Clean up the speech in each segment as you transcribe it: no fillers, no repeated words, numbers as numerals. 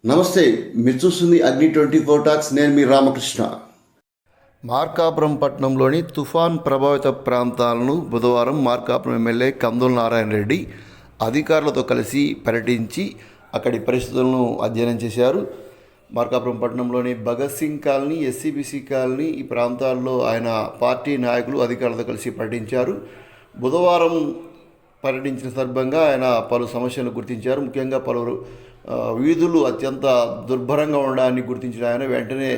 నమస్తే, మీరు చూస్తుంది అగ్ని 24 టాక్స్. నేను మీ రామకృష్ణ. మార్కాపురం పట్టణంలోని తుఫాన్ ప్రభావిత ప్రాంతాలను బుధవారం మార్కాపురం ఎమ్మెల్యే కందుల నారాయణ రెడ్డి అధికారులతో కలిసి పర్యటించి అక్కడి పరిస్థితులను అధ్యయనం చేశారు. మార్కాపురం పట్టణంలోని Bhagat Singh colony, SC BC colony, ఈ ప్రాంతాల్లో ఆయన పార్టీ నాయకులు అధికారులతో కలిసి పర్యటించారు. బుధవారం పర్యటించిన సందర్భంగా ఆయన పలు సమస్యలను గుర్తించారు. ముఖ్యంగా పలువురు వీధులు అత్యంత దుర్భరంగా ఉండడాన్ని గుర్తించిన ఆయన వెంటనే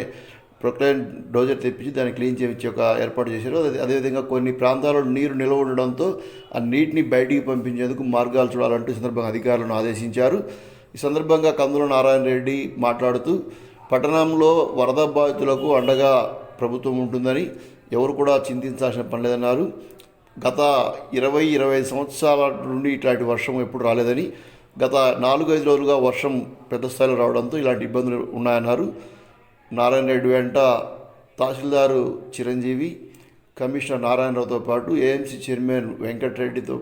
ప్రొక్లైన్ డోజర్ తెప్పించి దాన్ని క్లీన్ చేయించి ఒక ఏర్పాటు చేశారు. అదేవిధంగా కొన్ని ప్రాంతాల్లో నీరు నిల్వ ఉండడంతో ఆ నీటిని బయటికి పంపించేందుకు మార్గాలు చూడాలంటూ ఈ సందర్భంగా అధికారులను ఆదేశించారు. ఈ సందర్భంగా కందుల నారాయణ రెడ్డి మాట్లాడుతూ పట్టణంలో వరద బాధితులకు అండగా ప్రభుత్వం ఉంటుందని, ఎవరు కూడా చింతించాల్సిన పని లేదన్నారు. గత 20-25 సంవత్సరాల నుండి ఇట్లాంటి వర్షం ఎప్పుడు రాలేదని, గత 4-5 రోజులుగా వర్షం పెద్ద స్థాయిలో రావడంతో ఇలాంటి ఇబ్బందులు ఉన్నాయన్నారు. నారాయణ రెడ్డి వెంట తహసీల్దారు చిరంజీవి, కమిషనర్ నారాయణరావుతో పాటు ఏఎంసీ చైర్మన్ వెంకటరెడ్డితో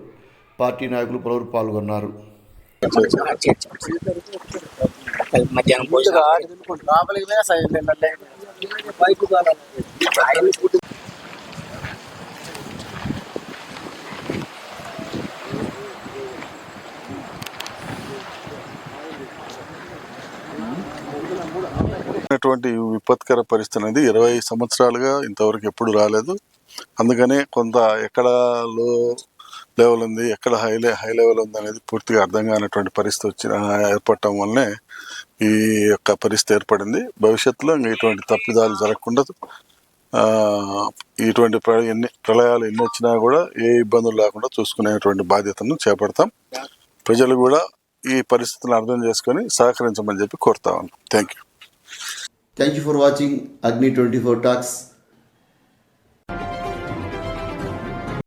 పార్టీ నాయకులు పలువురు పాల్గొన్నారు. అటువంటి విపత్కర పరిస్థితి అనేది 20 సంవత్సరాలుగా ఇంతవరకు ఎప్పుడు రాలేదు. అందుకనే కొంత ఎక్కడ లో లెవెల్ ఉంది, ఎక్కడ హై లెవెల్ ఉంది అనేది పూర్తిగా అర్థం కానటువంటి పరిస్థితి ఏర్పడటం వల్లనే ఈ యొక్క పరిస్థితి ఏర్పడింది. భవిష్యత్తులో ఇటువంటి తప్పిదాలు జరగకుండా ఇటువంటి ప్రళయాలు ఎన్ని వచ్చినా కూడా ఏ ఇబ్బందులు లేకుండా చూసుకునేటువంటి బాధ్యతను చేపడతాం. ప్రజలు కూడా ఈ పరిస్థితులను అర్థం చేసుకొని సహకరించమని చెప్పి కోరుతా ఉన్నాం. థ్యాంక్ యూ ఫర్ వాచింగ్ అగ్ని 24 టాక్స్.